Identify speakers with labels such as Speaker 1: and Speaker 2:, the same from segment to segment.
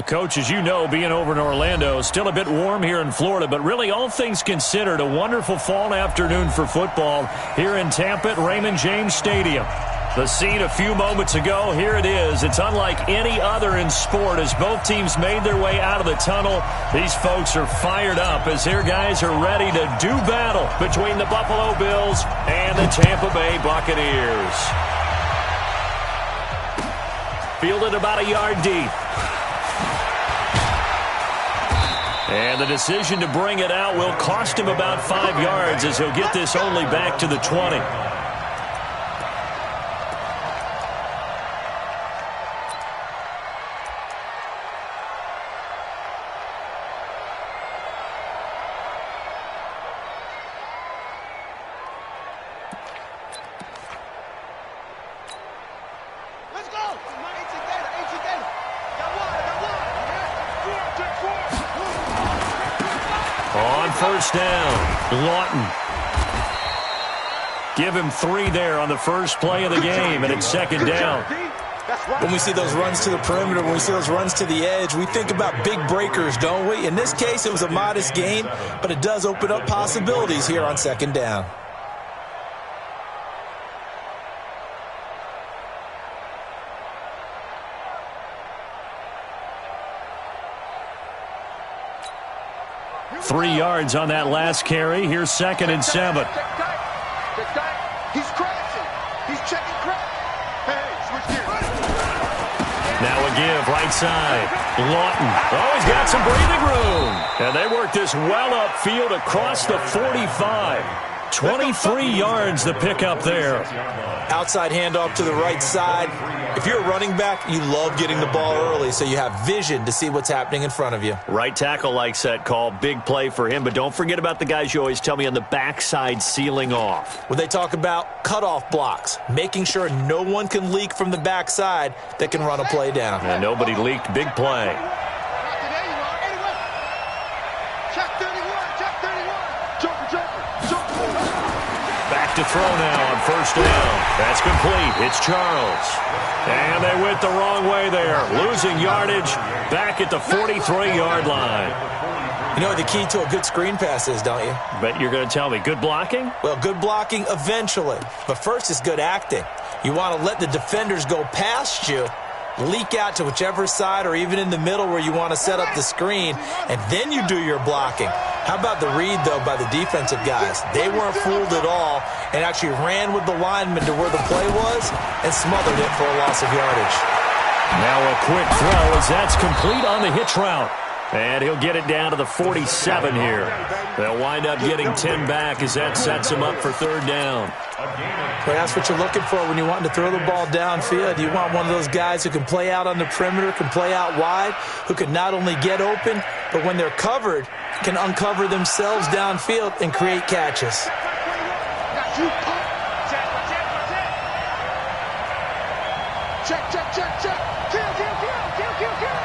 Speaker 1: Coach, as you know, being over in Orlando, still a bit warm here in Florida, but really all things considered, a wonderful fall afternoon for football here in Tampa at Raymond James Stadium. The scene a few moments ago, here it is. It's unlike any other in sport as both teams made their way out of the tunnel. These folks are fired up as their guys are ready to do battle between the Buffalo Bills and the Tampa Bay Buccaneers. Fielded about a yard deep. And the decision to bring it out will cost him about 5 yards as he'll get this only back to the 20. On first down, Lawton. Give him 3 there on the first play of the game, and it's second down.
Speaker 2: When we see those runs to the perimeter, when we see those runs to the edge, we think about big breakers, don't we? In this case, it was a modest gain, but it does open up possibilities here on second down.
Speaker 1: Three yards on that last carry. Here's second and 7.
Speaker 3: He's crashing. He's checking crack. Hey, switch gears.
Speaker 1: Now a give, right side. Lawton. Oh, he's got some breathing room. And they work this well upfield across the 45. 23 yards the pickup there.
Speaker 2: Outside handoff to the right side. If you're a running back, you love getting the ball early so you have vision to see what's happening in front of you.
Speaker 1: Right tackle likes that call. Big play for him. But don't forget about the guys you always tell me on the backside sealing off.
Speaker 2: When they talk about cutoff blocks, making sure no one can leak from the backside that can run a play down.
Speaker 1: And nobody leaked. Big play. To throw now on first down. That's complete. It's Charles. And they went the wrong way there. Losing yardage back at the 43-yard line.
Speaker 2: You know what the key to a good screen pass is, don't you?
Speaker 1: Bet you're going to tell me. Good blocking?
Speaker 2: Well, good blocking eventually. But first is good acting. You want to let the defenders go past you, leak out to whichever side or even in the middle where you want to set up the screen, and then you do your blocking. How about the read, though, by the defensive guys? They weren't fooled at all and actually ran with the lineman to where the play was and smothered it for a loss of yardage.
Speaker 1: Now a quick throw as that's complete on the hitch route. And he'll get it down to the 47 here. They'll wind up getting 10 back as that sets him up for third down.
Speaker 2: Well, that's what you're looking for when you want to throw the ball downfield. You want one of those guys who can play out on the perimeter, can play out wide, who can not only get open, but when they're covered, can uncover themselves downfield and create catches.
Speaker 3: Check, check, check, check. Kill, kill, kill, kill, kill, kill.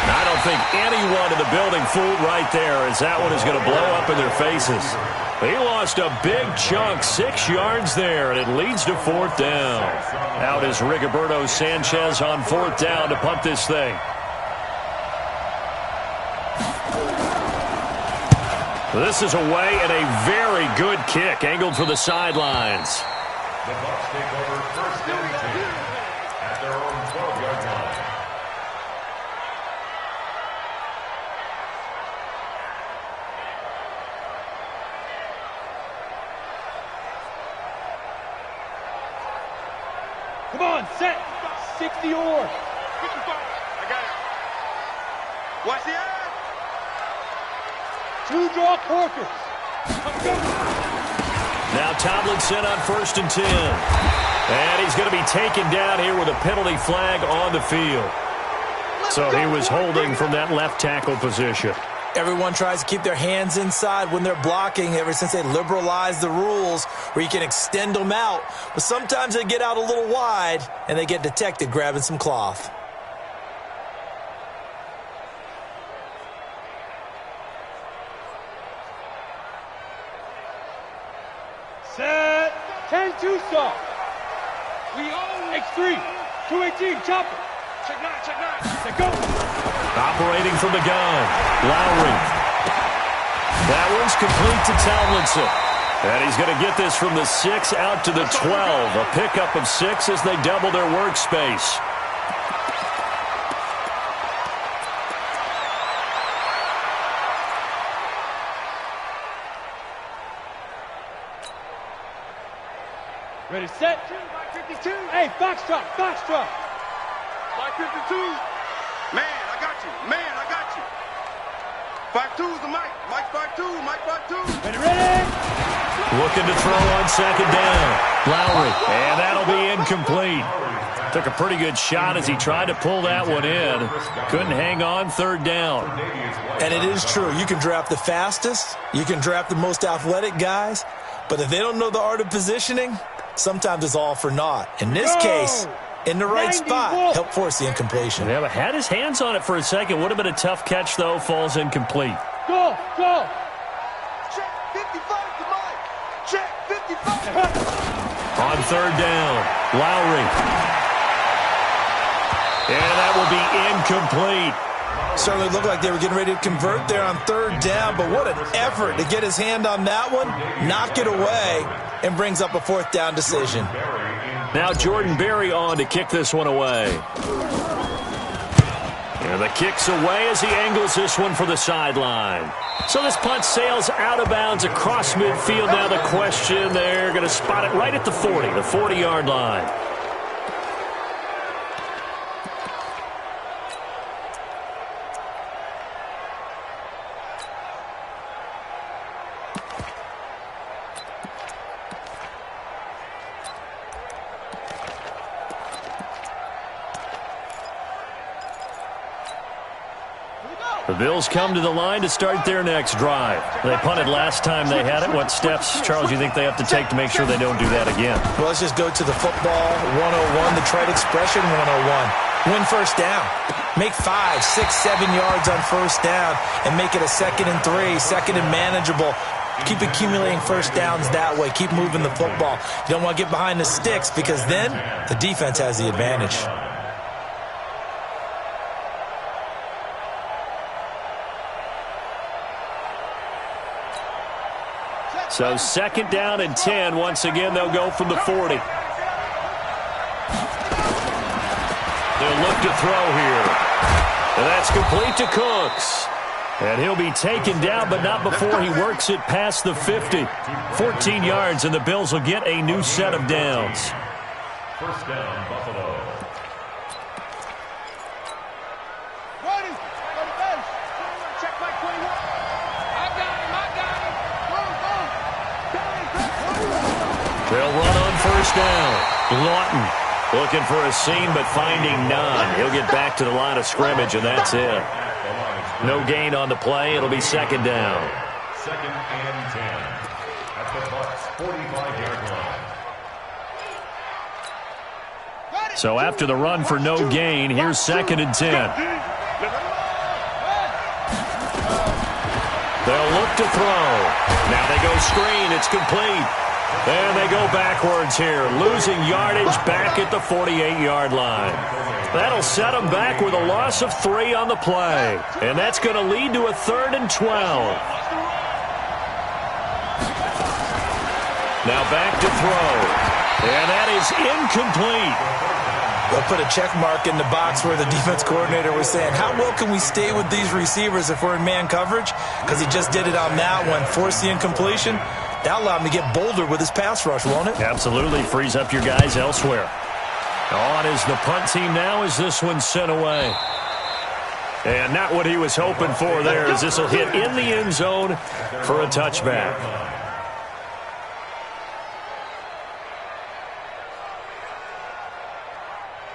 Speaker 1: I don't think anyone in the building fooled right there as that one is going to blow up in their faces. He lost a big chunk, 6 yards there, and it leads to fourth down. Out is Rigoberto Sanchez on fourth down to punt this thing. This is away and a very good kick, angled for the sidelines.
Speaker 4: The Bucs take over first down at their own 12-yard line.
Speaker 5: Come on, set. 60 or.
Speaker 3: I got it. Watch the eye.
Speaker 5: 2 draw corkers.
Speaker 1: Now Tomlinson on first and 10. And he's going to be taken down here with a penalty flag on the field. So he was holding from that left tackle position.
Speaker 2: Everyone tries to keep their hands inside when they're blocking ever since they liberalized the rules where you can extend them out. But sometimes they get out a little wide and they get detected grabbing some cloth.
Speaker 5: Set. 10-2 stop. X3, 218, chopper. Check 9, check 9. Let go.
Speaker 1: Operating from the gun, Lowry. That one's complete to Tomlinson. And he's going to get this from the 6 out to the 12. A pickup of 6 as they double their workspace.
Speaker 5: Ready, set. 52. Hey, Foxtrot, Foxtrot.
Speaker 3: Mike 52. Man, I got you. Man, I got you. 52's the Mike. Mike 52. Mike 52.
Speaker 5: Ready, ready.
Speaker 1: Looking to throw on second down. Lowry. And that'll be incomplete. Took a pretty good shot as he tried to pull that one in. Couldn't hang on third down.
Speaker 2: And it is true. You can draft the fastest. You can draft the most athletic guys. But if they don't know the art of positioning, sometimes it's all for naught. In this case, in the right spot, help force the incompletion.
Speaker 1: Yeah, but had his hands on it for a second. Would have been a tough catch, though. Falls incomplete.
Speaker 5: Go, go.
Speaker 3: Check 55 to Mike. Check 55.
Speaker 1: On third down, Lowry. And that will be incomplete.
Speaker 2: Certainly looked like they were getting ready to convert there on third down, but what an effort to get his hand on that one, knock it away, and brings up a fourth down decision.
Speaker 1: Now Jordan Berry on to kick this one away. And the kick's away as he angles this one for the sideline. So this punt sails out of bounds across midfield. Now the question, they're going to spot it right at the 40, the 40-yard line. The Bills come to the line to start their next drive. They punted last time they had it. What steps, Charles, you think they have to take to make sure they don't do that again?
Speaker 2: Well, let's just go to the football 101, the trade expression 101. Win first down. Make 5, 6, 7 yards on first down and make it a 2nd and 3, second and manageable. Keep accumulating first downs that way. Keep moving the football. You don't want to get behind the sticks because then the defense has the advantage.
Speaker 1: So 2nd down and 10. Once again, they'll go from the 40. They'll look to throw here. And that's complete to Cooks. And he'll be taken down, but not before he works it past the 50. 14 yards, and the Bills will get a new set of downs.
Speaker 4: First down, Buffalo.
Speaker 3: Ready. Check Mike 21. I got him. I got him.
Speaker 1: They'll run on first down. Lawton looking for a seam, but finding none. He'll get back to the line of scrimmage, and that's it. No gain on the play. It'll be 2nd down.
Speaker 4: 2nd and 10 at the Bucs' 45-yard line.
Speaker 1: So after the run for no gain, here's 2nd and 10. They'll look to throw. Now they go screen. It's complete. And they go backwards here, losing yardage back at the 48-yard line. That'll set them back with a loss of 3 on the play. And that's going to lead to a 3rd and 12. Now back to throw. And that is incomplete.
Speaker 2: They'll put a check mark in the box where the defense coordinator was saying, how well can we stay with these receivers if we're in man coverage? Because he just did it on that one, forced the incompletion. That'll allow him to get bolder with his pass rush, won't it?
Speaker 1: Absolutely. Frees up your guys elsewhere. On is the punt team now as this one's sent away. And not what he was hoping for there as this will hit in the end zone for a touchback.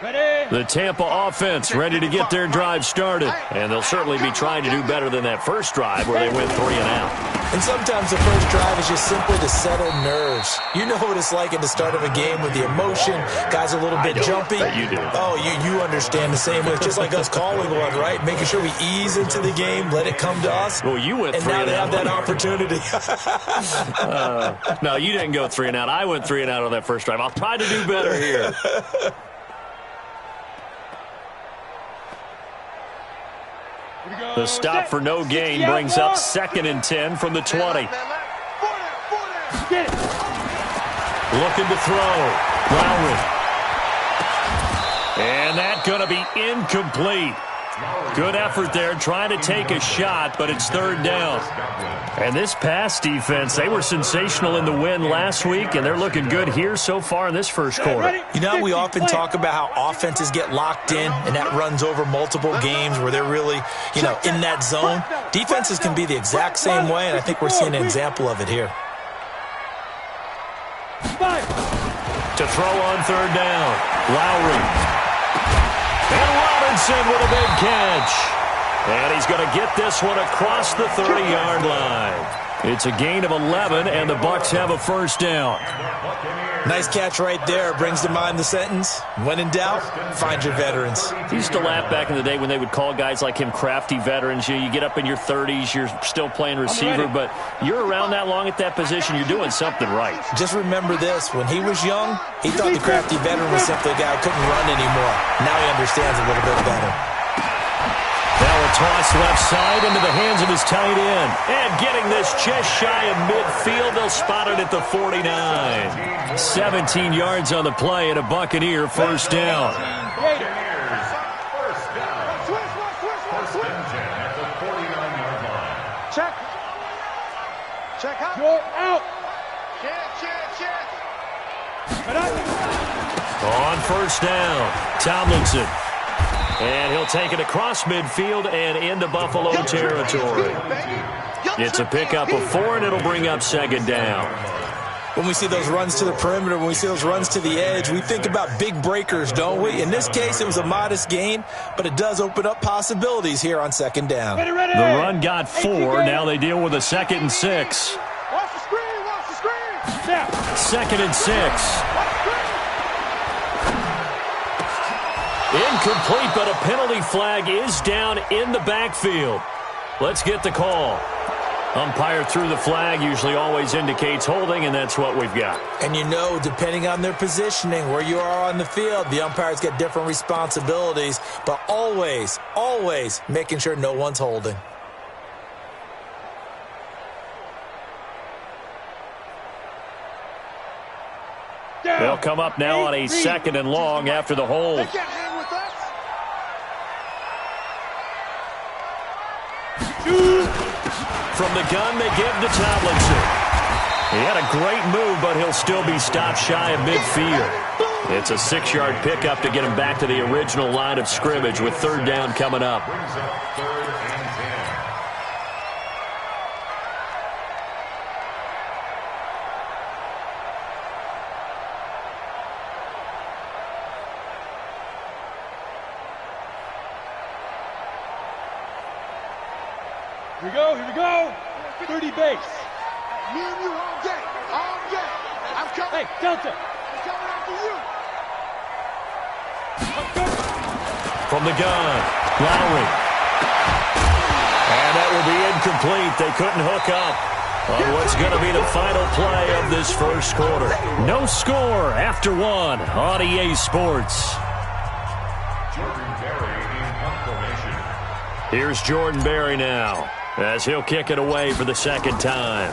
Speaker 5: Ready.
Speaker 1: The Tampa offense ready to get their drive started. And they'll certainly be trying to do better than that first drive where they went 3 and out.
Speaker 2: And sometimes the first drive is just simply to settle nerves. You know what it's like at the start of a game with the emotion. Guys are a little bit jumpy.
Speaker 1: Bet you do.
Speaker 2: Oh, you understand the same way. It's just like us calling one, right? Making sure we ease into the game, let it come to us.
Speaker 1: Well, you went
Speaker 2: and
Speaker 1: 3
Speaker 2: now
Speaker 1: and
Speaker 2: they
Speaker 1: out.
Speaker 2: have that opportunity.
Speaker 1: No, you didn't go 3 and out. I went 3 and out on that first drive. I'll try to do better here. The stop for no gain brings up 2nd and 10 from the 20.
Speaker 5: Get it.
Speaker 1: Looking to throw. Lowry. And that's going to be incomplete. Good effort there trying to take a shot, but it's 3rd down. And this pass defense, they were sensational in the win last week, and they're looking good here so far in this first quarter.
Speaker 2: You know, we often talk about how offenses get locked in, and that runs over multiple games where they're really, in that zone. Defenses can be the exact same way, and I think we're seeing an example of it here.
Speaker 1: To throw on 3rd down, Lowry. And Robinson with a big catch. And he's going to get this one across the 30-yard line. It's a gain of 11, and the Bucs have a first down.
Speaker 2: Nice catch right there. Brings to mind the sentence, when in doubt, find your veterans.
Speaker 1: I used to laugh back in the day when they would call guys like him crafty veterans. You get up in your 30s, you're still playing receiver, but you're around that long at that position, you're doing something right.
Speaker 2: Just remember this. When he was young, he thought the crafty veteran was simply a guy who couldn't run anymore. Now he understands a little bit better.
Speaker 1: Now a toss left side into the hands of his tight end. And getting this just shy of midfield, they'll spot it at the 49. 17 yards on the play and a Buccaneer first down.
Speaker 4: First and 10 at the 49-yard line.
Speaker 5: Check. Check out. You're out. Check.
Speaker 1: On first down, Tomlinson. And he'll take it across midfield and into Buffalo territory. It's a pickup of 4, and it'll bring up 2nd down.
Speaker 2: When we see those runs to the perimeter, when we see those runs to the edge, we think about big breakers, don't we? In this case, it was a modest gain, but it does open up possibilities here on 2nd down.
Speaker 1: The run got 4. Now they deal with a 2nd and 6.
Speaker 5: Watch the screen. Watch the screen. Now.
Speaker 1: 2nd and 6. Incomplete, but a penalty flag is down in the backfield. Let's get the call. Umpire threw the flag, usually always indicates holding, and that's what we've got.
Speaker 2: And depending on their positioning, where you are on the field, the umpires get different responsibilities, but always, always making sure no one's holding.
Speaker 1: They'll come up now on a 2nd and long after the hold. From the gun, they give to Tomlinson. He had a great move, but he'll still be stopped shy of midfield. It's a 6-yard pickup to get him back to the original line of scrimmage with 3rd down coming up.
Speaker 4: Brings up 3rd and 10.
Speaker 5: Here we go. 30 base.
Speaker 3: Me and you all day. All day. I'm coming.
Speaker 5: Hey, Delta.
Speaker 3: I'm coming after you.
Speaker 1: From the gun, Lowry. And that will be incomplete. They couldn't hook up on what's going to be the final play of this first quarter. No score after 1 on EA Sports.
Speaker 4: Jordan Berry in punt formation.
Speaker 1: Here's Jordan Berry now, as he'll kick it away for the 2nd time.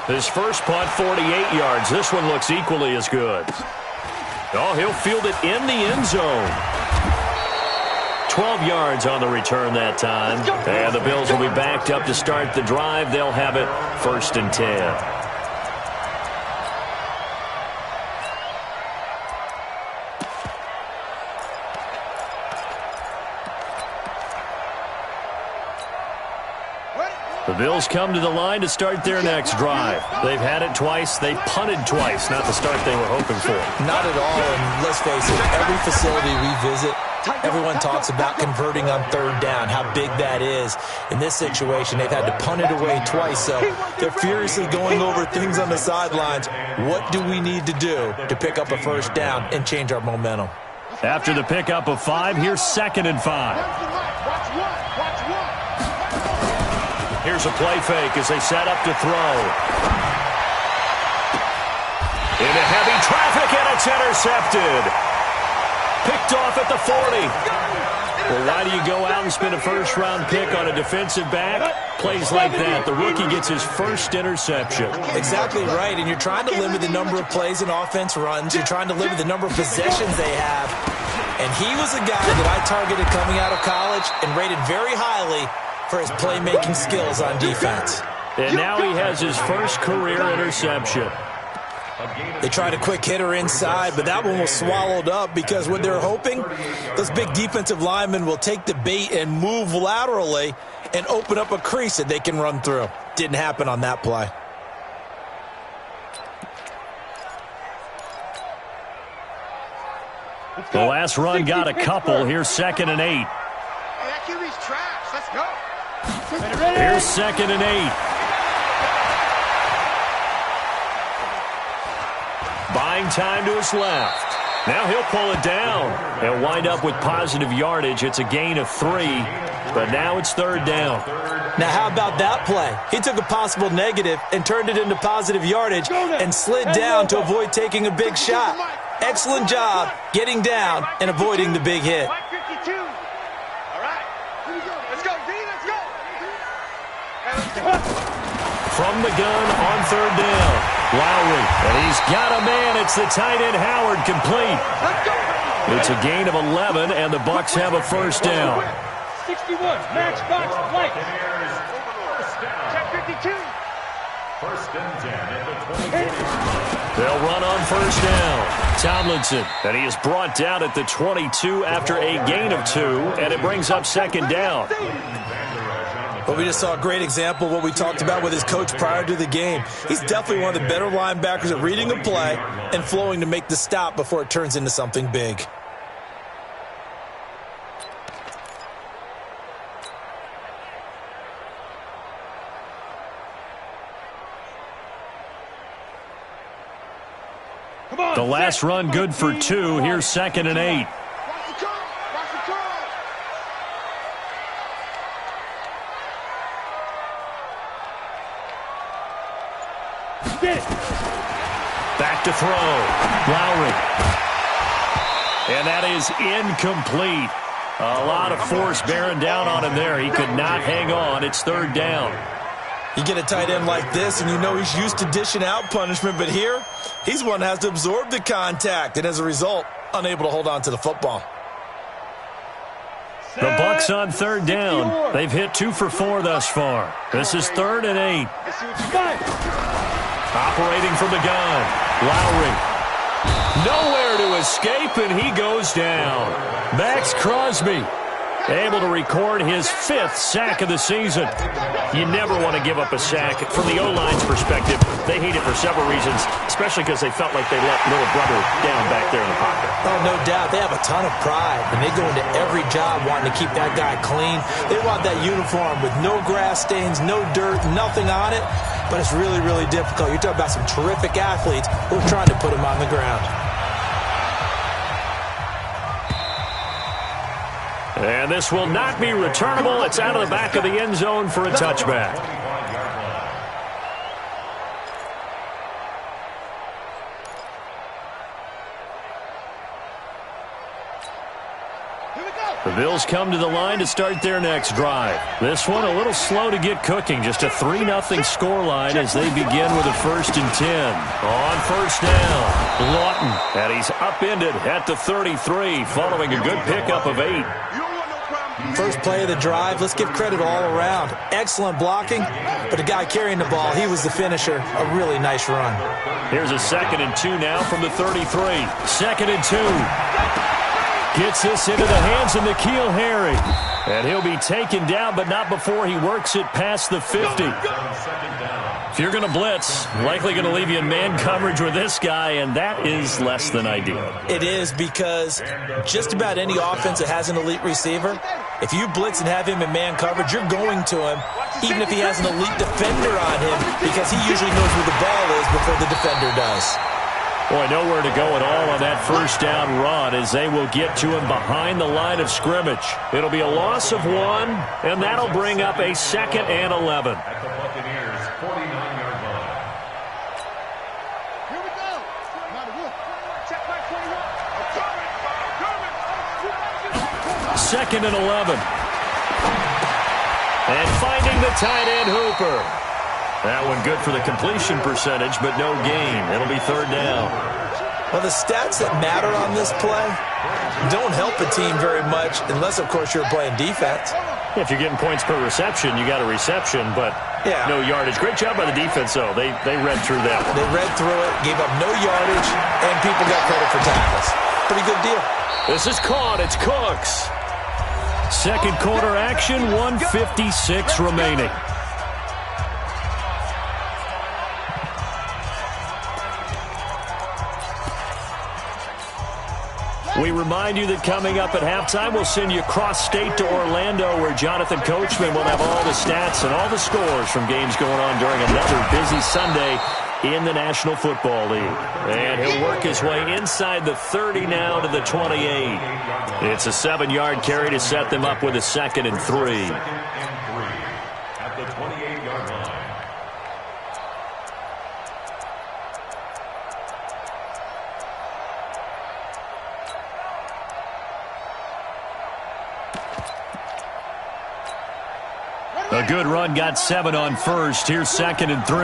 Speaker 1: His first punt, 48 yards. This one looks equally as good. Oh, he'll field it in the end zone. 12 yards on the return that time. And the Bills will be backed up to start the drive. They'll have it 1st and 10. The Bills come to the line to start their next drive. They've had it twice. They've punted twice. Not the start they were hoping for.
Speaker 2: Not at all, and let's face it, every facility we visit, Everyone talks about converting on third down, how big that is. In this situation, they've had to punt it away twice, so they're furiously going over things on the sidelines. What do we need to do to pick up a first down and change our momentum?
Speaker 1: After the pickup of 5, here's 2nd and 5. Here's a play fake as they set up to throw. Into heavy traffic, and it's intercepted. Picked off at the 40. Well, why do you go out and spend a first-round pick on a defensive back? Plays like that. The rookie gets his first interception.
Speaker 2: Exactly right, and you're trying to limit the number of plays an offense runs. You're trying to limit the number of possessions they have. And he was a guy that I targeted coming out of college and rated very highly for his playmaking skills on defense.
Speaker 1: And now he has his first career interception.
Speaker 2: They tried a quick hitter inside, but that one was swallowed up because what they're hoping, those big defensive linemen will take the bait and move laterally and open up a crease that they can run through. Didn't happen on that play.
Speaker 1: The last run got a couple. Here's 2nd and 8.
Speaker 5: Hey, that QB's trash. Let's go.
Speaker 1: Here's 2nd and 8. Buying time to his left. Now he'll pull it down. He'll wind up with positive yardage. It's a gain of 3, but now it's 3rd down.
Speaker 2: Now how about that play? He took a possible negative and turned it into positive yardage and slid down to avoid taking a big shot. Excellent job getting down and avoiding the big hit.
Speaker 5: Mike 52. All right. Here we go. Let's go, D. Let's go. Hey, let's go.
Speaker 1: From the gun on 3rd down. Lowry, and he's got a man. It's the tight end Howard, complete. It's a gain of 11, and the Bucs have a first down.
Speaker 5: 61, matchbox, light. Check 52.
Speaker 4: First and 10 at the 20.
Speaker 1: They'll run on first down. Tomlinson, and he is brought down at the 22 after a gain of 2, and it brings up 2nd down.
Speaker 2: But we just saw a great example of what we talked about with his coach prior to the game. He's definitely one of the better linebackers at reading a play and flowing to make the stop before it turns into something big.
Speaker 1: The last run good for 2. Here's 2nd and 8. Back to throw. Lowry. And that is incomplete. A lot of force bearing down on him there. He could not hang on. It's 3rd down.
Speaker 2: You get a tight end like this, and you know he's used to dishing out punishment, but here, he's one that has to absorb the contact, and as a result, unable to hold on to the football.
Speaker 1: The Bucs on 3rd down. They've hit 2 for 4 thus far. This is 3rd and 8. Operating from the gun. Lowry. Nowhere to escape, and he goes down. Max Crosby able to record his 5th sack of the season. You never want to give up a sack. From the O-line's perspective, they hate it for several reasons, especially because they felt like they let little brother down back there in the pocket.
Speaker 2: Oh, no doubt. They have a ton of pride, and they go into every job wanting to keep that guy clean. They want that uniform with no grass stains, no dirt, nothing on it, but it's really, really difficult. You're talking about some terrific athletes who are trying to put him on the ground.
Speaker 1: And this will not be returnable. It's out of the back of the end zone for a touchback. The Bills come to the line to start their next drive. This one a little slow to get cooking. Just a 3-0 scoreline as they begin with a 1st and 10. On first down, Lawton. And he's upended at the 33 following a good pickup of 8.
Speaker 2: First play of the drive, let's give credit all around. Excellent blocking, but the guy carrying the ball, he was the finisher. A really nice run.
Speaker 1: Here's a 2nd and 2 now from the 33. 2nd and 2. Gets this into the hands of N'Keal Harry. And he'll be taken down, but not before he works it past the 50. If you're going to blitz, likely going to leave you in man coverage with this guy, and that is less than ideal.
Speaker 2: It is, because just about any offense that has an elite receiver, if you blitz and have him in man coverage, you're going to him, even if he has an elite defender on him, because he usually knows where the ball is before the defender does.
Speaker 1: Boy, nowhere to go at all on that first down run, as they will get to him behind the line of scrimmage. It'll be a loss of 1, and that'll bring up a 2nd and 11.
Speaker 4: At the Buccaneers' 49-yard line.
Speaker 5: Here we go. Check my 21.
Speaker 1: 2nd and 11. And finding the tight end, Hooper. That one good for the completion percentage, but no gain. It'll be 3rd down.
Speaker 2: Well, the stats that matter on this play don't help a team very much, unless, of course, you're playing defense.
Speaker 1: If you're getting points per reception, you got a reception, but no yardage. Great job by the defense, though. They read through that.
Speaker 2: They read through it, gave up no yardage, and people got credit for tackles. Pretty good deal.
Speaker 1: This is caught. It's Cooks. Second quarter action, 1:56 remaining. We remind you that coming up at halftime, we'll send you cross-state to Orlando, where Jonathan Coachman will have all the stats and all the scores from games going on during another busy Sunday in the National Football League. And he'll work his way inside the 30 now to the 28. It's a 7-yard carry to set them up with a 2nd and 3.
Speaker 4: At the 28-yard line.
Speaker 1: A good run, got 7 on first. Here's 2nd and 3.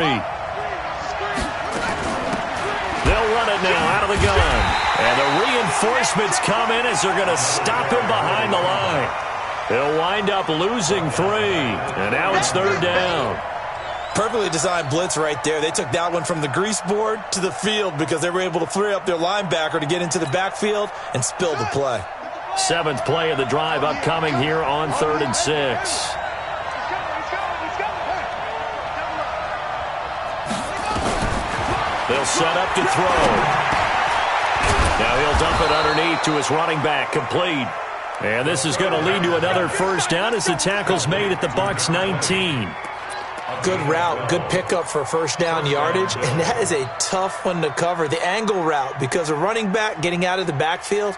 Speaker 1: They'll run it now out of the gun. And the reinforcements come in as they're going to stop him behind the line. They'll wind up losing 3. And now it's 3rd down.
Speaker 2: Perfectly designed blitz right there. They took that one from the grease board to the field because they were able to free up their linebacker to get into the backfield and spill the play.
Speaker 1: 7th play of the drive upcoming here on 3rd and 6. They'll set up to throw. Now he'll dump it underneath to his running back, complete. And this is going to lead to another first down as the tackle's made at the Bucs 19.
Speaker 2: Good route, good pickup for first down yardage, and that is a tough one to cover, the angle route, because a running back getting out of the backfield,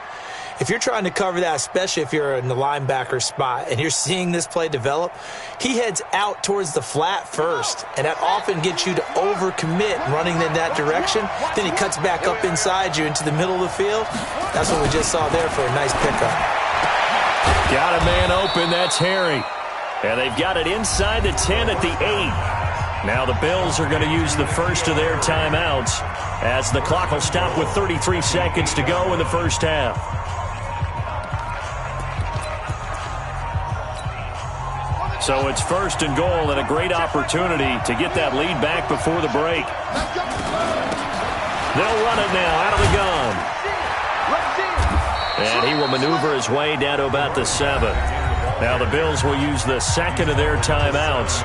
Speaker 2: if you're trying to cover that, especially if you're in the linebacker spot and you're seeing this play develop, he heads out towards the flat first, and that often gets you to overcommit running in that direction. Then he cuts back up inside you into the middle of the field. That's what we just saw there for a nice pickup.
Speaker 1: Got a man open, that's Harry. And they've got it inside the 10 at the 8. Now the Bills are going to use the first of their timeouts as the clock will stop with 33 seconds to go in the first half. So it's 1st and goal and a great opportunity to get that lead back before the break. They'll run it now out of the gun. And he will maneuver his way down to about the 7. Now the Bills will use the 2nd of their timeouts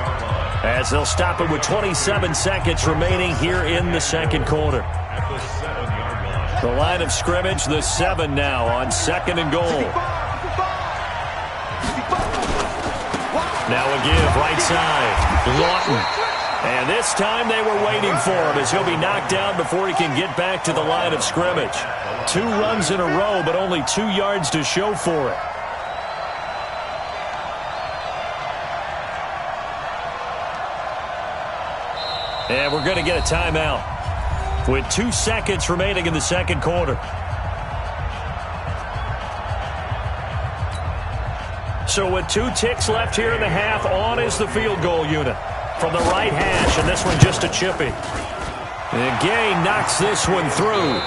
Speaker 1: as they'll stop it with 27 seconds remaining here in the 2nd quarter. The line of scrimmage, the 7 now on 2nd and goal. Now a give right side. Lawton. And this time they were waiting for him as he'll be knocked down before he can get back to the line of scrimmage. 2 runs in a row, but only 2 yards to show for it. And we're going to get a timeout with 2 seconds remaining in the 2nd quarter. So with 2 ticks left here in the half, on is the field goal unit from the right hash, and this one just a chippy. And Gay knocks this one through.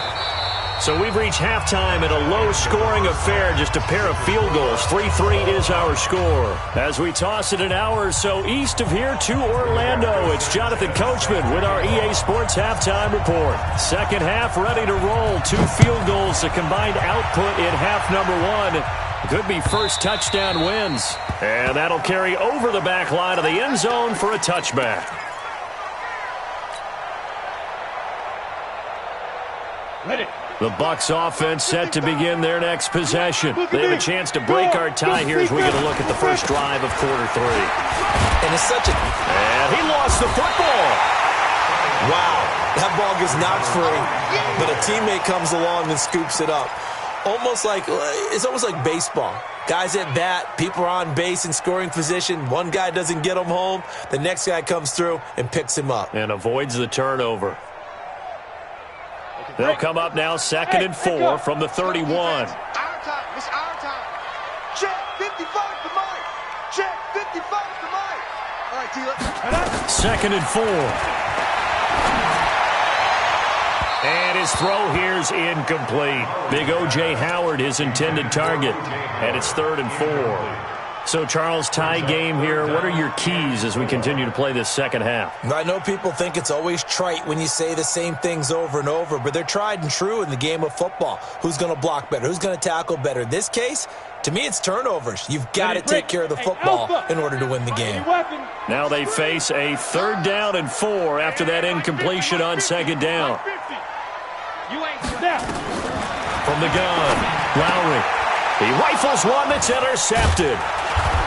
Speaker 1: So we've reached halftime in a low-scoring affair, just a pair of field goals. 3-3 is our score. As we toss it an hour or so east of here to Orlando, it's Jonathan Coachman with our EA Sports Halftime Report. Second half ready to roll. 2 field goals, the combined output in half number 1. Could be first touchdown wins. And that'll carry over the back line of the end zone for a touchback. The Bucs offense set to begin their next possession. They have a chance to break our tie here as we get a look at the first drive of quarter 3.
Speaker 2: And it's such a...
Speaker 1: And he lost the football.
Speaker 2: Wow, that ball gets knocked free, but a teammate comes along and scoops it up. It's almost like baseball. Guys at bat, people are on base in scoring position. One guy doesn't get him home. The next guy comes through and picks him up.
Speaker 1: And avoids the turnover. They'll come up now 2nd and 4 from the 31.
Speaker 5: Our time. It's our time. Check 55 for Mike. Check 55 for Mike. All right, Tila.
Speaker 1: 2nd and 4. And his throw here's incomplete. Big O.J. Howard, his intended target. And it's 3rd and 4. So, Charles, tie game here. What are your keys as we continue to play this second half?
Speaker 2: I know people think it's always trite when you say the same things over and over, but they're tried and true in the game of football. Who's going to block better? Who's going to tackle better? In this case, to me, it's turnovers. You've got to take care of the football in order to win the game.
Speaker 1: Now they face a 3rd down and 4 after that incompletion on 2nd down. From the gun, Lowry. He rifles one that's intercepted.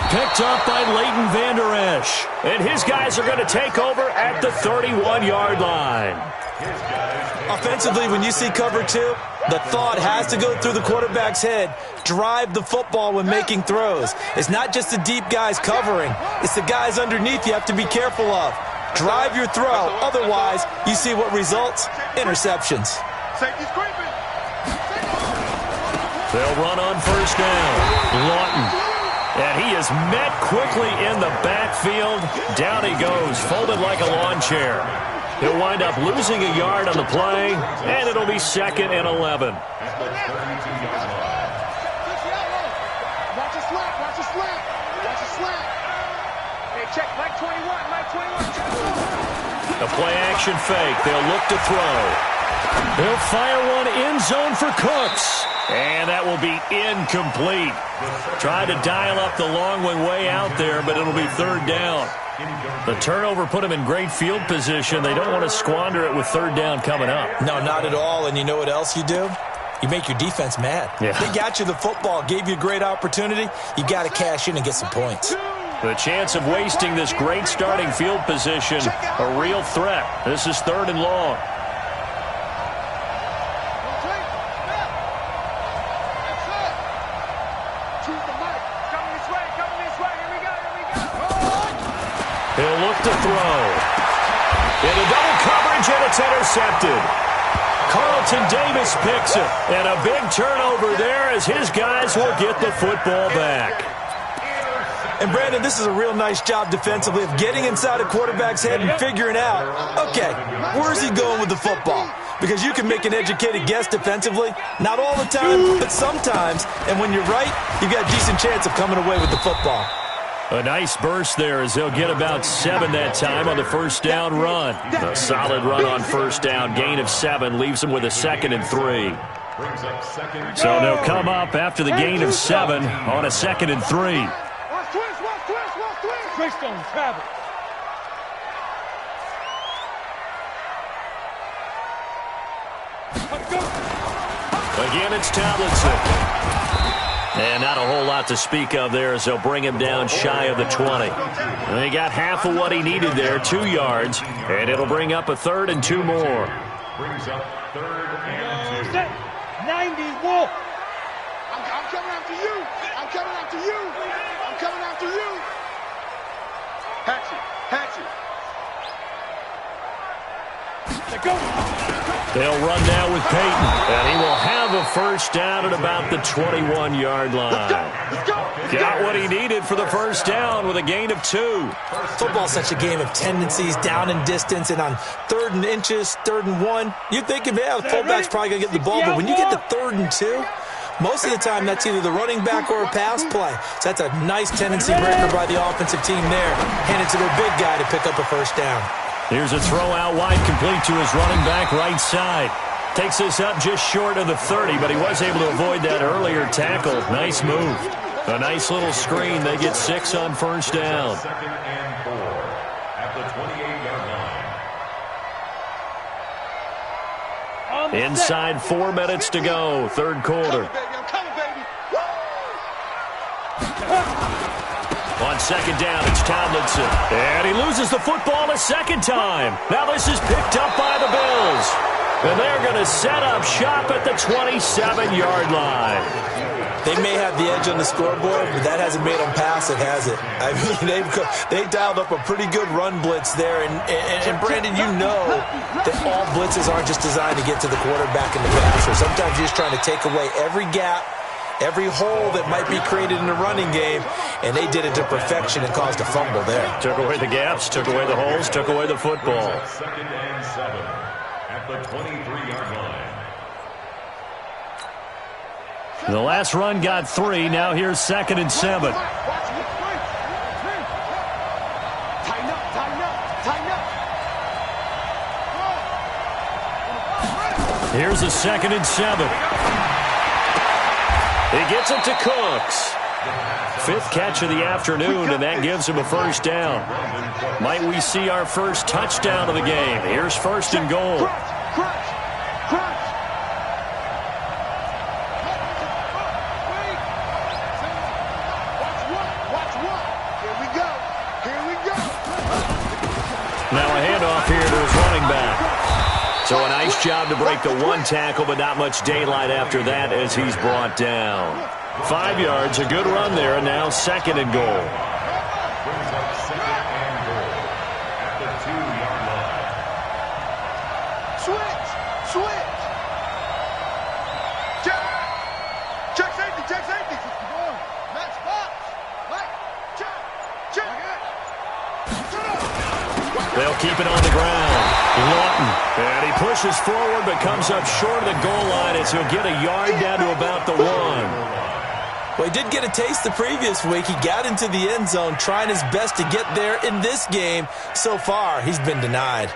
Speaker 1: Picked up by Leighton Vander Esch. And his guys are going to take over at the 31-yard line.
Speaker 2: Offensively, when you see cover 2, the thought has to go through the quarterback's head. Drive the football when making throws. It's not just the deep guys covering. It's the guys underneath you have to be careful of. Drive your throw. Otherwise, you see what results? Interceptions.
Speaker 5: Safety's creeping.
Speaker 1: They'll run on 1st down. Lawton. And he is met quickly in the backfield. Down he goes, folded like a lawn chair. He'll wind up losing a yard on the play, and it'll be 2nd and 11.
Speaker 5: Watch a slap. Watch a slap. Watch a slap. Hey, check Mike 21. Mike 21.
Speaker 1: A play-action fake. They'll look to throw. They'll fire one end zone for Cooks. And that will be incomplete. Tried to dial up the long one way out there, but it'll be 3rd down. The turnover put them in great field position. They don't want to squander it with 3rd down coming up.
Speaker 2: No, not at all. And you know what else you do? You make your defense mad.
Speaker 1: Yeah.
Speaker 2: They got you the football, gave you a great opportunity. You got to cash in and get some points.
Speaker 1: The chance of wasting this great starting field position, a real threat. This is 3rd and long. He'll look to throw. Into double coverage, and it's intercepted. Carlton Davis picks it. And a big turnover there as his guys will get the football back.
Speaker 2: And, Brandon, this is a real nice job defensively of getting inside a quarterback's head and figuring out, okay, where's he going with the football? Because you can make an educated guess defensively. Not all the time, but sometimes. And when you're right, you've got a decent chance of coming away with the football.
Speaker 1: A nice burst there as they'll get about 7 that time on the 1st down run. A solid run on 1st down. Gain of 7 leaves them with a 2nd and 3. So they'll come up after the gain of 7 on a 2nd and 3.
Speaker 5: Watch twist. Twist on travel.
Speaker 1: Again, it's Tomlinson. And not a whole lot to speak of there as they'll bring him down shy of the 20. And they got half of what he needed there, 2 yards, and it'll bring up a 3rd and 2 more.
Speaker 4: Brings up 3rd and 2.
Speaker 5: 90 Wolf. I'm coming after you. I'm coming after you. I'm coming after you. Hatchet. Let go.
Speaker 1: They'll run now with Peyton, and he will have a 1st down at about the 21-yard line.
Speaker 5: Let's go.
Speaker 1: Got what he needed for the 1st down with a gain of 2.
Speaker 2: Football's such a game of tendencies, down and distance, and on 3rd and inches, 3rd and 1, you'd think, yeah, the fullback's probably going to get the ball, but when you get to 3rd and 2, most of the time that's either the running back or a pass play. So that's a nice tendency breaker by the offensive team there. Hand it to their big guy to pick up a 1st down.
Speaker 1: Here's a throw out wide, complete to his running back right side. Takes this up just short of the 30, but he was able to avoid that earlier tackle. Nice move. A nice little screen. They get 6 on 1st down.
Speaker 4: 2nd and 4 at the 28-yard line.
Speaker 1: Inside 4 minutes to go, third quarter. On second down, it's Tomlinson. And he loses the football a second time. Now this is picked up by the Bills. And they're going to set up shop at the 27-yard line.
Speaker 2: They may have the edge on the scoreboard, but that hasn't made them pass it, has it? I mean, they dialed up a pretty good run blitz there. And Brandon, you know that all blitzes aren't just designed to get to the quarterback in the passer. Sometimes you're just trying to take away every gap, every hole that might be created in the running game, and they did it to perfection and caused a fumble there.
Speaker 1: Took away the gaps, took away the holes, took away the football.
Speaker 4: Second and 7 at the 23-yard line.
Speaker 1: The last run got 3. Now here's second and 7.
Speaker 5: Tighten up, tighten up, tighten up.
Speaker 1: Here's a second and 7. He gets it to Cooks. 5th catch of the afternoon, and that gives him a first down. Might we see our first touchdown of the game? Here's first and goal.
Speaker 5: Crunch, crunch.
Speaker 1: Now a handoff here to his running back. So a nice job to break the one tackle, but not much daylight after that as he's brought down. 5 yards, a good run there, and now second and goal.
Speaker 4: Brings up second and goal at the 2-yard line.
Speaker 5: Switch, switch.
Speaker 3: Check safety, check safety.
Speaker 5: Match box. Mike, check.
Speaker 1: They'll keep it on the ground. Lawton. And he pushes forward but comes up short of the goal line as he'll get a yard down to about the 1.
Speaker 2: Well, he did get a taste the previous week. He got into the end zone trying his best to get there in this game. So far, he's been denied.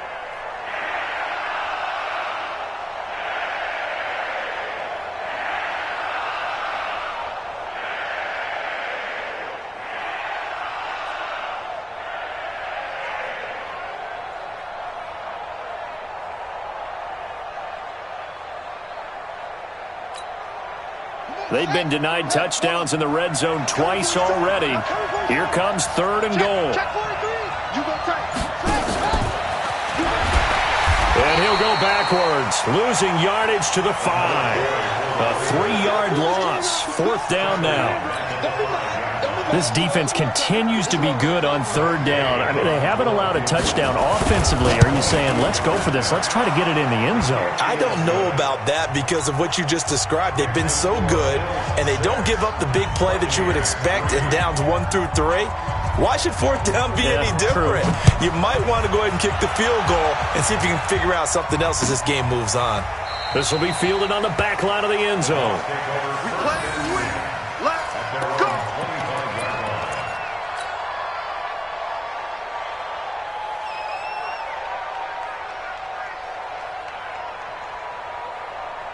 Speaker 1: They've been denied touchdowns in the red zone twice already. Here comes third and goal.
Speaker 5: Check 43. You go tight.
Speaker 1: And he'll go backwards, losing yardage to the 5. A 3-yard loss. 4th down now. This defense continues to be good on third down. I mean, they haven't allowed a touchdown offensively. Are you saying, let's go for this, let's try to get it in the end zone?
Speaker 2: I don't know about that because of what you just described. They've been so good, and they don't give up the big play that you would expect in downs 1 through 3. Why should 4th down be any different? True. You might want to go ahead and kick the field goal and see if you can figure out something else as this game moves on.
Speaker 1: This will be fielded on the back line of the end zone.
Speaker 3: We play and win. Let's go.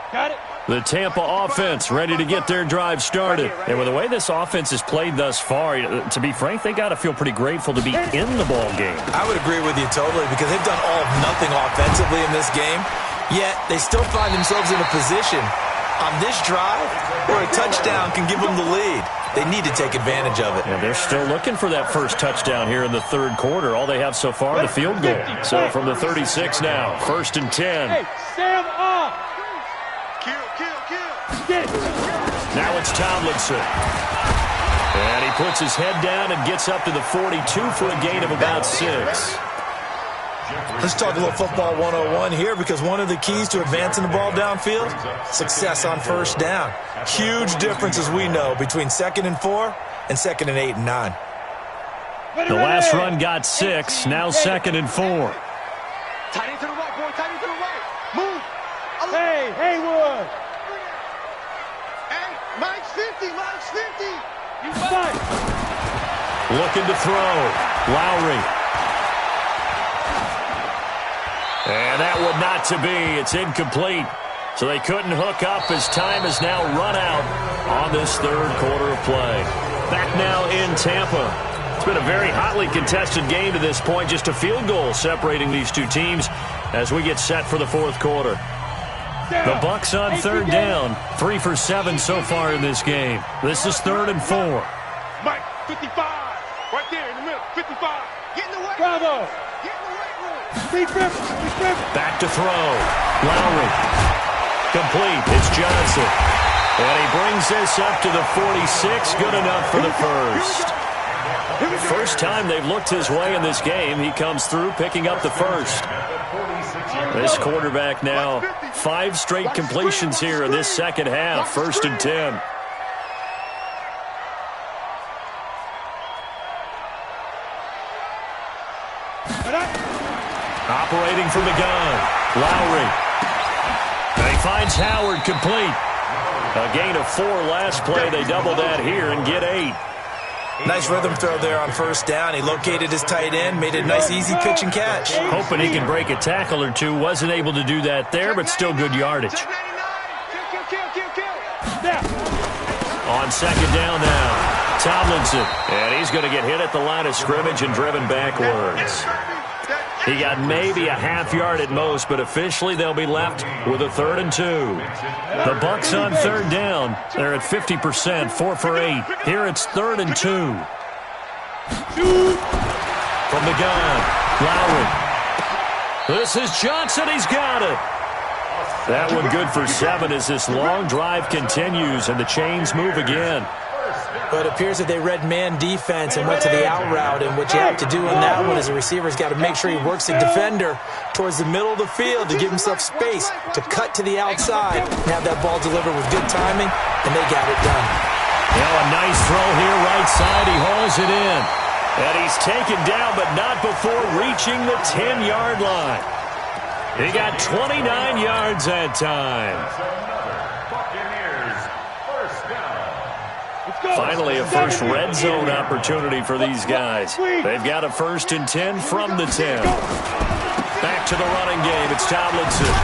Speaker 5: Got it.
Speaker 1: The Tampa offense ready to get their drive started. And with the way this offense has played thus far, to be frank, they got to feel pretty grateful to be in the ball game.
Speaker 2: I would agree with you totally because they've done all of nothing offensively in this game, yet they still find themselves in a position on this drive where a touchdown can give them the lead. They need to take advantage of it.
Speaker 1: And they're still looking for that first touchdown here in the third quarter. All they have so far, the field goal. So from the 36 now, 1st and 10.
Speaker 5: Hey, stand up.
Speaker 3: Kill.
Speaker 5: Get it.
Speaker 1: Now it's Tomlinson. And he puts his head down and gets up to the 42 for a gain of about 6.
Speaker 2: Let's talk a little football 101 here because one of the keys to advancing the ball downfield, success on first down. Huge difference, as we know, between 2nd and 4 and 2nd and 8 and 9.
Speaker 1: The last run got 6, now 2nd and 4.
Speaker 5: Tight into the right, boy. Tight into the right. Move. Hey, Haywood.
Speaker 3: Hey, Mike's 50.
Speaker 5: You fight.
Speaker 1: Looking to throw. Lowry. And that would not to be. It's incomplete. So they couldn't hook up as time has now run out on this third quarter of play. Back now in Tampa. It's been a very hotly contested game to this point. Just a field goal separating these two teams as we get set for the fourth quarter. The Bucs on third down. 3 for 7 so far in this game. This is 3rd and 4.
Speaker 3: Mike, 55. Right there in the middle. 55. Get in the way.
Speaker 5: Bravo.
Speaker 3: Get in the weight room.
Speaker 5: Big Griffin.
Speaker 1: Back to throw. Lowry. Complete. It's Johnson. And he brings this up to the 46. Good enough for the first. First time they've looked his way in this game. He comes through picking up the first. This quarterback now 5 straight completions here in this second half. 1st and 10. Operating from the gun. Lowry. And he finds Howard complete. A gain of 4 last play. They double that here and get 8.
Speaker 2: Nice rhythm throw there on 1st down. He located his tight end, made it a nice easy pitch and catch.
Speaker 1: Hoping he can break a tackle or two. Wasn't able to do that there, but still good yardage.
Speaker 5: Kill.
Speaker 1: On 2nd down now, Tomlinson. And he's going to get hit at the line of scrimmage and driven backwards. He got maybe a half yard at most, but officially they'll be left with a 3rd and 2. The Bucs on 3rd down. They're at 50%, 4 for 8. Here it's 3rd and 2. From the gun, Lowry. This is Johnson. He's got it. That one good for 7 as this long drive continues and the chains move again.
Speaker 2: But it appears that they read man defense and went to the out route, and what you have to do in that one is the receiver's got to make sure he works the defender towards the middle of the field to give himself space to cut to the outside and have that ball delivered with good timing, and they got it done.
Speaker 1: Now a nice throw here right side. He hauls it in. And he's taken down, but not before reaching the 10-yard line. He got 29 yards that time. Finally, a first red zone opportunity for these guys. They've got a 1st and 10 from the 10. Back to the running game. It's Tomlinson.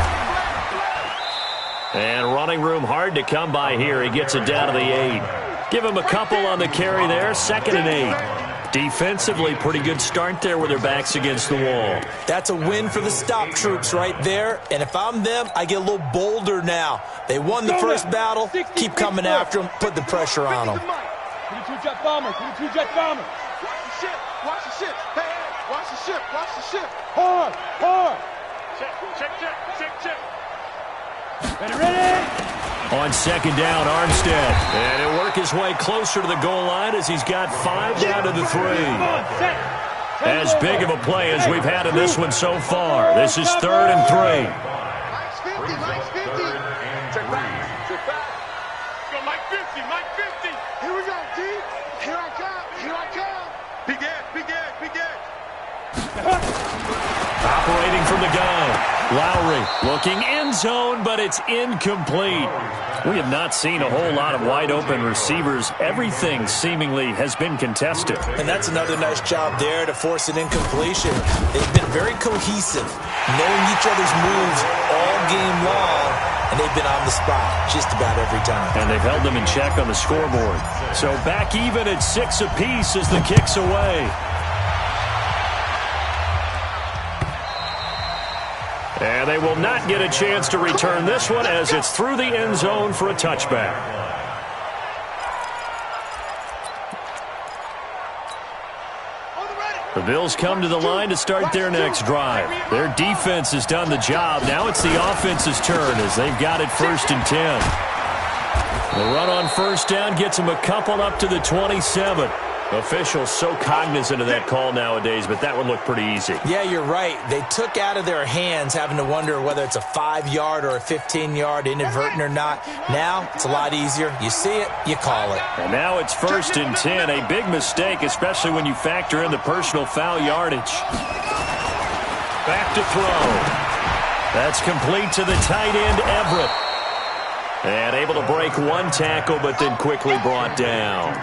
Speaker 1: And running room hard to come by here. He gets it down to the 8. Give him a couple on the carry there. 2nd and 8. Defensively, pretty good start there with their backs against the wall.
Speaker 2: That's a win for the stop troops right there. And if I'm them, I get a little bolder now. They won the first battle. Keep coming after them. Put the pressure on them.
Speaker 5: 22-jet bomber. 22-jet bomber.
Speaker 3: Watch the ship. Watch the ship. Hey, watch the ship. Watch the ship.
Speaker 5: Hard.
Speaker 3: Check.
Speaker 5: Ready.
Speaker 1: On 2nd down, Armstead. And he'll work his way closer to the goal line as he's got 5 down to the 3. As big of a play as we've had in this one so far. This is 3rd and 3.
Speaker 3: Mike's 50. Mike's 50. Check back. Go Mike 50. Mike 50. Here we go, D. Here I come. Big edge.
Speaker 1: Operating from the gun. Lowry looking end zone, but it's incomplete. We have not seen a whole lot of wide open receivers. Everything seemingly has been contested.
Speaker 2: And that's another nice job there to force an incompletion. They've been very cohesive, knowing each other's moves all game long, and they've been on the spot just about every time.
Speaker 1: And they've held them in check on the scoreboard. So back even at 6 apiece as the kick's away. And they will not get a chance to return this one as it's through the end zone for a touchback. The Bills come to the line to start their next drive. Their defense has done the job. Now it's the offense's turn as they've got it 1st and 10. The run on 1st down gets them a couple up to the 27. Officials so cognizant of that call nowadays, but that one looked pretty easy.
Speaker 2: Yeah, you're right. They took out of their hands having to wonder whether it's a 5-yard or a 15-yard, inadvertent or not. Now it's a lot easier. You see it, you call it.
Speaker 1: And now it's 1st and 10. A big mistake, especially when you factor in the personal foul yardage. Back to throw. That's complete to the tight end, Everett. And able to break one tackle, but then quickly brought down.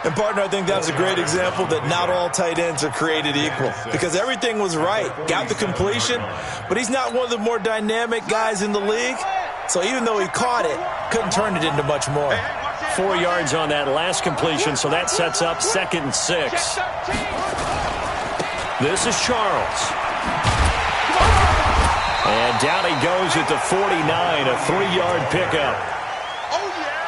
Speaker 2: And, partner, I think that's a great example that not all tight ends are created equal because everything was right. Got the completion, but he's not one of the more dynamic guys in the league. So even though he caught it, couldn't turn it into much more.
Speaker 1: 4 yards on that last completion, so that sets up 2nd and 6. This is Charles. And down he goes at the 49, a 3-yard pickup.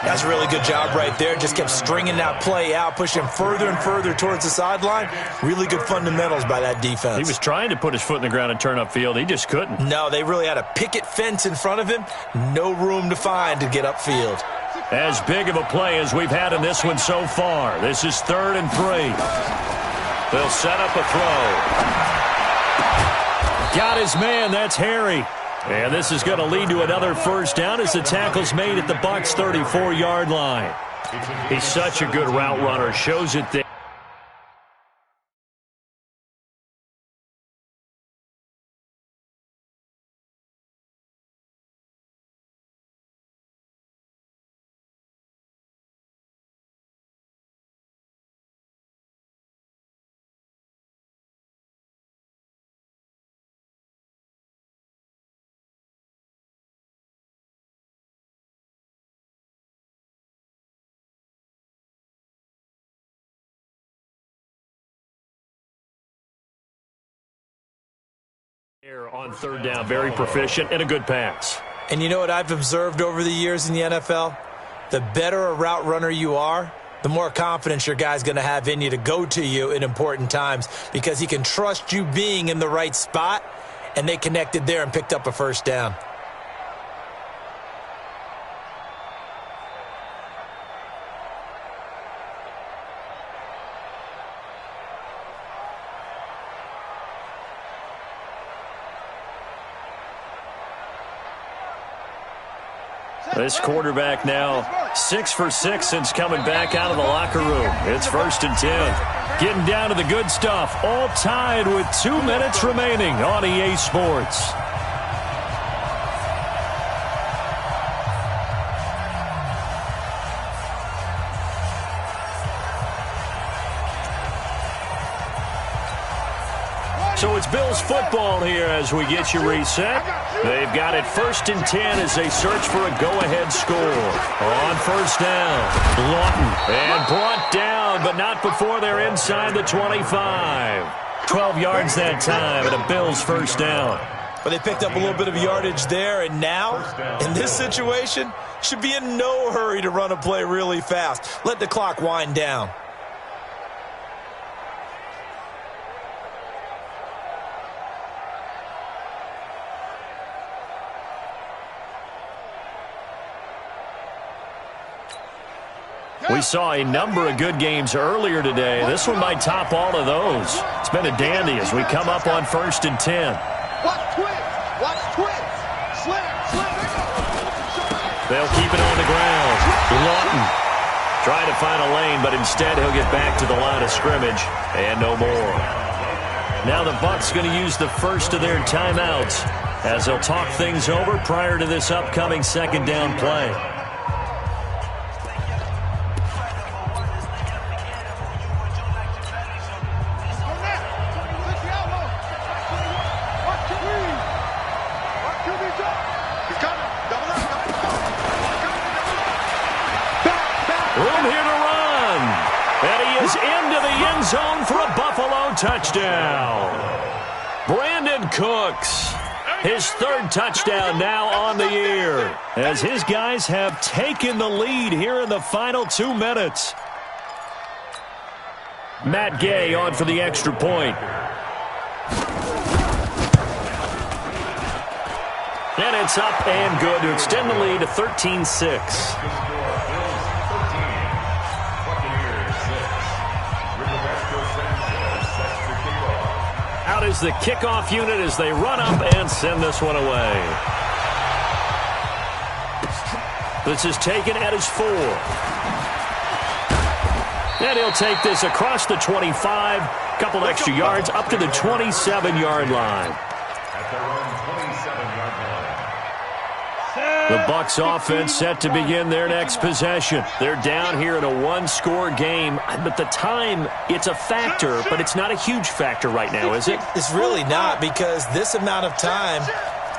Speaker 2: That's a really good job right there. Just kept stringing that play out, pushing further and further towards the sideline. Really good fundamentals by that defense.
Speaker 1: He was trying to put his foot in the ground and turn upfield. He just couldn't.
Speaker 2: No, they really had a picket fence in front of him. No room to find to get upfield.
Speaker 1: As big of a play as we've had in this one so far. This is 3rd and 3. They'll set up a throw. Got his man. That's Harry. And this is going to lead to another first down as the tackle's made at the Bucs' 34-yard line. He's such a good route runner. Shows it there. On 3rd down, very proficient and a good pass.
Speaker 2: And you know what I've observed over the years in the NFL? The better a route runner you are, the more confidence your guy's going to have in you to go to you in important times because he can trust you being in the right spot, and they connected there and picked up a first down.
Speaker 1: This quarterback now 6 for 6 since coming back out of the locker room. It's 1st and 10. Getting down to the good stuff. All tied with 2 minutes remaining on EA Sports. So it's Bills football here as we get you reset. They've got it 1st and 10 as they search for a go-ahead score. On 1st down, Lawton. And brought down, but not before they're inside the 25. 12 yards that time and a Bills 1st down.
Speaker 2: But they picked up a little bit of yardage there, and now, in this situation, should be in no hurry to run a play really fast. Let the clock wind down.
Speaker 1: We saw a number of good games earlier today. This one might top all of those. It's been a dandy as we come up on 1st and 10.
Speaker 5: Watch twist. Watch twist. Slam.
Speaker 1: They'll keep it on the ground. Lawton trying to find a lane, but instead he'll get back to the line of scrimmage and no more. Now the Bucs going to use the first of their timeouts as they'll talk things over prior to this upcoming 2nd down play. Zone for a Buffalo touchdown. Brandon Cooks, his 3rd touchdown now on the year, as his guys have taken the lead here in the final 2 minutes. Matt Gay on for the extra point. And it's up and good to extend the lead to 13-6. Out is the kickoff unit as they run up and send this one away. This is taken at his 4. And he'll take this across the 25. Couple extra yards up to the 27-yard line. The Bucs offense set to begin their next possession. They're down here in a 1-score game, but the time, it's a factor, but it's not a huge factor right now, is it?
Speaker 2: It's really not, because this amount of time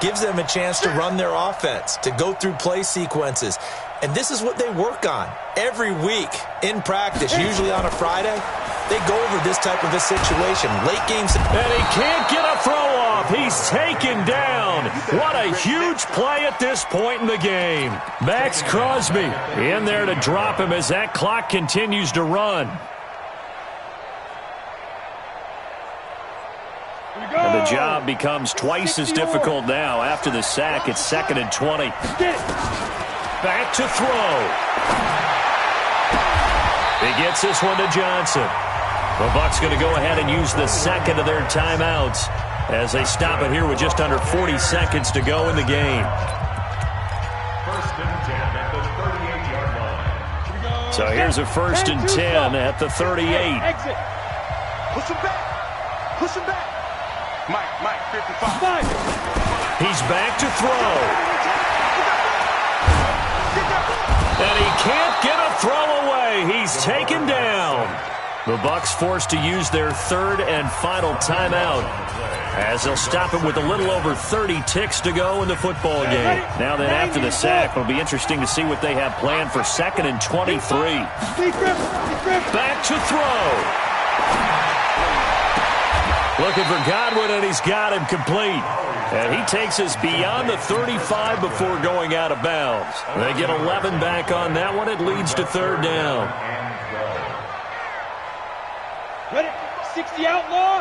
Speaker 2: gives them a chance to run their offense, to go through play sequences. And this is what they work on every week in practice, usually on a Friday. they go over this type of a situation. Late games.
Speaker 1: And he can't get a throw off. He's taken down. What a huge play at this point in the game. Max Crosby in there to drop him as that clock continues to run. And the job becomes twice as difficult now. After the sack, it's 2nd and 20. Back to throw. He gets this one to Johnson. The Bucs going to go ahead and use the second of their timeouts as they stop it here with just under 40 seconds to go in the game.
Speaker 4: 1st and 10 at the 38-yard line.
Speaker 1: So here's a 1st and 10 at the 38.
Speaker 5: Exit. Push him back. Push him back. Mike, 55.
Speaker 1: He's back to throw. And he can't get a throw away. He's taken down. The Bucs forced to use their 3rd and final timeout as they'll stop it with a little over 30 ticks to go in the football game. Now then, after the sack, it'll be interesting to see what they have planned for 2nd and 23. Back to throw. Looking for Godwin, and he's got him complete. And he takes us beyond the 35 before going out of bounds. They get 11 back on that one. It leads to 3rd down.
Speaker 5: Ready? 60 outlaw.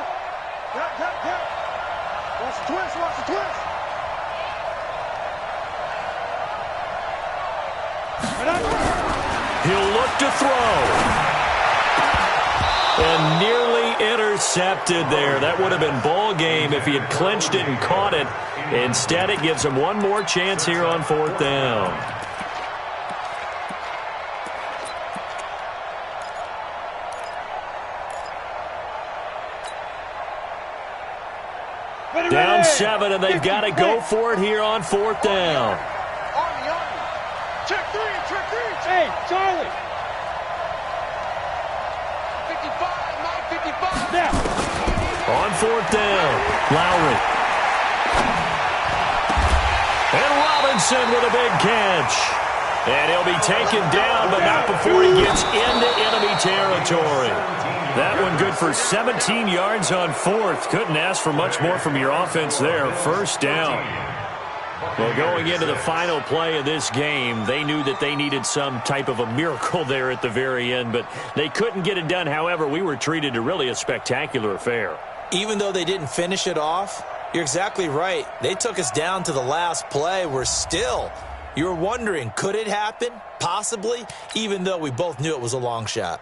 Speaker 5: Watch the twist, watch the twist.
Speaker 1: He'll look to throw. And nearly intercepted there. That would have been ball game if he had clinched it and caught it. Instead, it gives him one more chance here on 4th down. Down 7, and they've got to go for it here on 4th down.
Speaker 5: Army. Check three. Hey, Charlie. 55. Now.
Speaker 1: On 4th down, Lowry. And Robinson with a big catch. And he'll be taken down, but not before he gets into enemy territory. That one good for 17 yards on 4th. Couldn't ask for much more from your offense there. 1st down. Well, going into the final play of this game, they knew that they needed some type of a miracle there at the very end, but they couldn't get it done. However, we were treated to really a spectacular affair.
Speaker 2: Even though they didn't finish it off, you're exactly right. They took us down to the last play. You were wondering, could it happen? Possibly, even though we both knew it was a long shot.